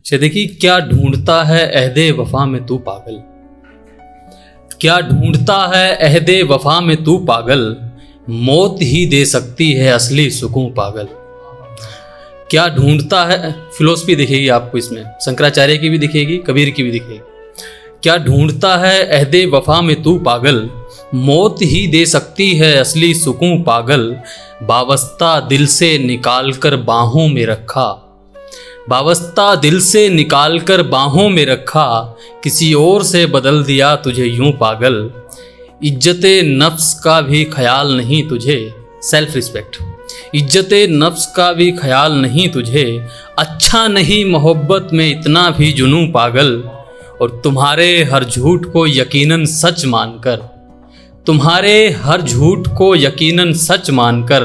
से देखिए, क्या ढूंढता है अहदे वफा में तू पागल, क्या ढूंढता है अहदे वफा में तू पागल, मौत ही दे सकती है असली सुकून पागल। क्या ढूंढता है, फिलोसफी दिखेगी आपको इसमें, शंकराचार्य की भी दिखेगी, कबीर की भी दिखेगी। क्या ढूंढता है अहदे वफा में तू पागल, मौत ही दे सकती है असली सुकून पागल। वाबस्ता दिल से निकाल कर बाहों में रखा, वाबस्ता दिल से निकाल कर बाहों में रखा, किसी और से बदल दिया तुझे यूं पागल। इज्जते नफ्स का भी ख्याल नहीं तुझे, सेल्फ रिस्पेक्ट, इज्जते नफ्स का भी ख्याल नहीं तुझे, अच्छा नहीं मोहब्बत में इतना भी जुनूं पागल। और तुम्हारे हर झूठ को यकीनन सच मानकर, तुम्हारे हर झूठ को यकीनन सच मानकर,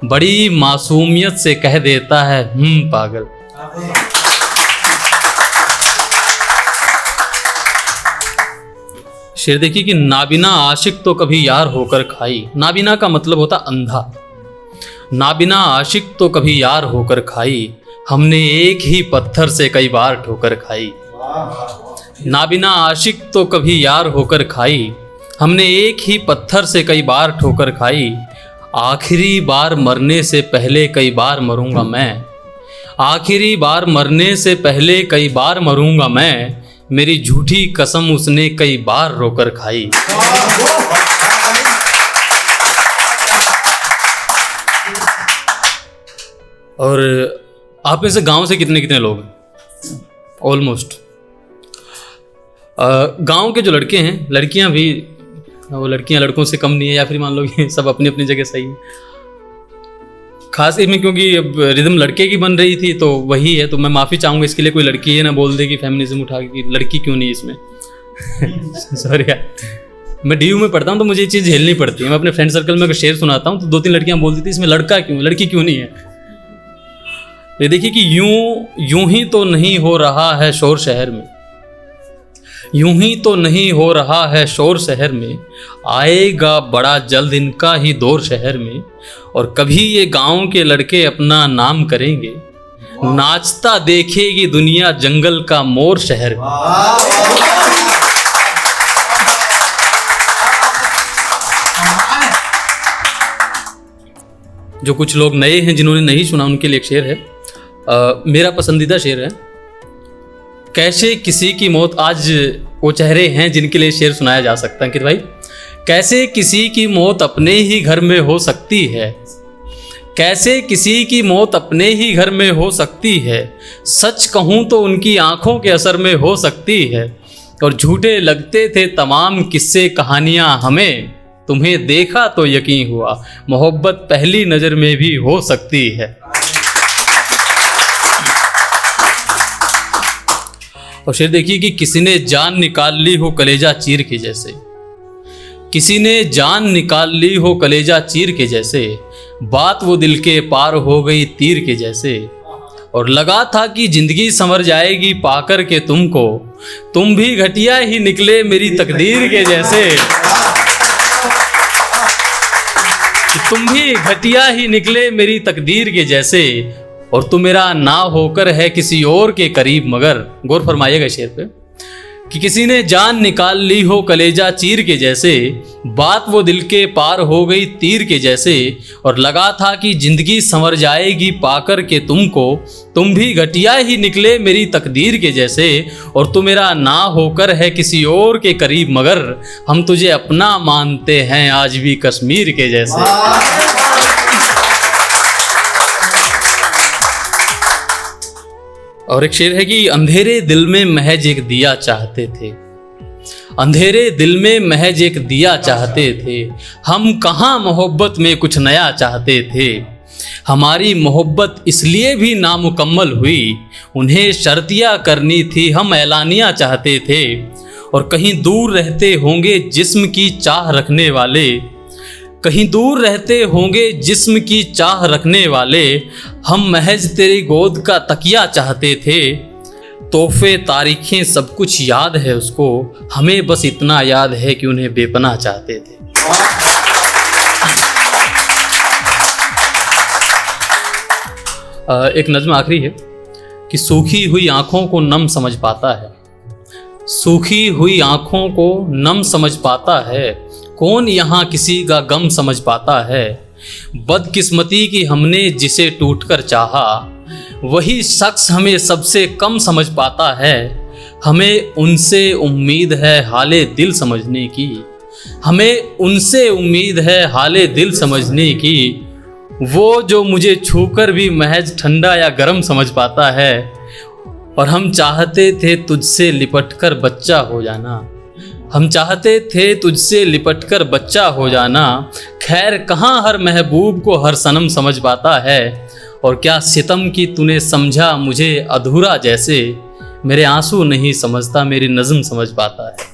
बड़ी मासूमियत से कह देता है पागल। शेर देखिए कि नाबिना आशिक तो कभी यार होकर खाई, नाबिना का मतलब होता अंधा, नाबिना आशिक तो कभी यार होकर खाई, हमने एक ही पत्थर से कई बार ठोकर खाई। नाबिना आशिक तो कभी यार होकर खाई, हमने एक ही पत्थर से कई बार ठोकर खाई। आखिरी बार मरने से पहले कई बार मरूंगा मैं, आखिरी बार मरने से पहले कई बार मरूंगा मैं, मेरी झूठी कसम उसने कई बार रोकर खाई। और आप में से गांव से कितने कितने लोग हैं? ऑलमोस्ट गांव के जो लड़के हैं, लड़कियां भी, वो लड़कियां लड़कों से कम नहीं है, या फिर मान लो कि सब अपनी अपनी जगह सही है। खास इसमें क्योंकि अब रिदम लड़के की बन रही थी तो वही है, तो मैं माफ़ी चाहूँगा इसके लिए। कोई लड़की है ना बोल दे कि फेमिनिज्म उठा के लड़की क्यों नहीं इसमें सॉरी यार, मैं डीयू में पढ़ता हूँ तो मुझे ये चीज़ झेलनी पड़ती है। मैं अपने फ्रेंड सर्कल में अगर शेर सुनाता हूँ तो 2-3 लड़कियाँ बोलती थी इसमें लड़का क्यों, लड़की क्यों नहीं है। ये देखिए कि यूं ही तो नहीं हो रहा है शोर शहर में, यूं ही तो नहीं हो रहा है शोर शहर में, आएगा बड़ा जल्द इनका ही दौर शहर में। और कभी ये गांव के लड़के अपना नाम करेंगे, नाचता देखेगी दुनिया जंगल का मोर शहर में। जो कुछ लोग नए हैं जिन्होंने नहीं सुना उनके लिए एक शेर है, मेरा पसंदीदा शेर है। कैसे किसी की मौत, आज वो चेहरे हैं जिनके लिए शेर सुनाया जा सकता है कि भाई, कैसे किसी की मौत अपने ही घर में हो सकती है, कैसे किसी की मौत अपने ही घर में हो सकती है, सच कहूँ तो उनकी आंखों के असर में हो सकती है। और झूठे लगते थे तमाम किस्से कहानियाँ हमें, तुम्हें देखा तो यकीन हुआ मोहब्बत पहली नज़र में भी हो सकती है। और शेर देखिए कि किसी ने जान निकाल ली हो कलेजा चीर के जैसे, किसी ने जान निकाल ली हो कलेजा चीर के जैसे, बात वो दिल के पार हो गई तीर के जैसे। और लगा था कि जिंदगी संवर जाएगी पाकर के तुमको, तुम भी घटिया ही निकले मेरी तकदीर के जैसे, तुम भी घटिया ही निकले मेरी तकदीर के जैसे। और तू मेरा ना होकर है किसी और के करीब मगर, गौर फरमाइएगा शेर पे, कि किसी ने जान निकाल ली हो कलेजा चीर के जैसे, बात वो दिल के पार हो गई तीर के जैसे। और लगा था कि जिंदगी संवर जाएगी पाकर के तुमको, तुम भी घटिया ही निकले मेरी तकदीर के जैसे। और तू मेरा ना होकर है किसी और के करीब मगर, हम तुझे अपना मानते हैं आज भी कश्मीर के जैसे। और एक शेर है कि अंधेरे दिल में महज एक दिया चाहते थे, अंधेरे दिल में महज एक दिया चाहते थे, हम कहाँ मोहब्बत में कुछ नया चाहते थे। हमारी मोहब्बत इसलिए भी नामुकम्मल हुई, उन्हें शर्तिया करनी थी हम ऐलानिया चाहते थे। और कहीं दूर रहते होंगे जिस्म की चाह रखने वाले, कहीं दूर रहते होंगे जिस्म की चाह रखने वाले, हम महज तेरी गोद का तकिया चाहते थे। तोहफे तारीखें सब कुछ याद है उसको, हमें बस इतना याद है कि उन्हें बेपनाह चाहते थे। एक नज़्म आखिरी है कि सूखी हुई आंखों को नम समझ पाता है, सूखी हुई आंखों को नम समझ पाता है, कौन यहाँ किसी का गम समझ पाता है। बदकिस्मती की हमने जिसे टूटकर चाहा, वही शख्स हमें सबसे कम समझ पाता है। हमें उनसे उम्मीद है हाले दिल समझने की, हमें उनसे उम्मीद है हाले दिल समझने की। वो जो मुझे छूकर भी महज ठंडा या गर्म समझ पाता है। और हम चाहते थे तुझसे लिपटकर बच्चा हो जाना, हम चाहते थे तुझसे लिपटकर बच्चा हो जाना। खैर कहाँ हर महबूब को हर सनम समझ पाता है। और क्या सितम की तूने समझा मुझे अधूरा जैसे, मेरे आंसू नहीं समझता मेरी नज़्म समझ पाता है।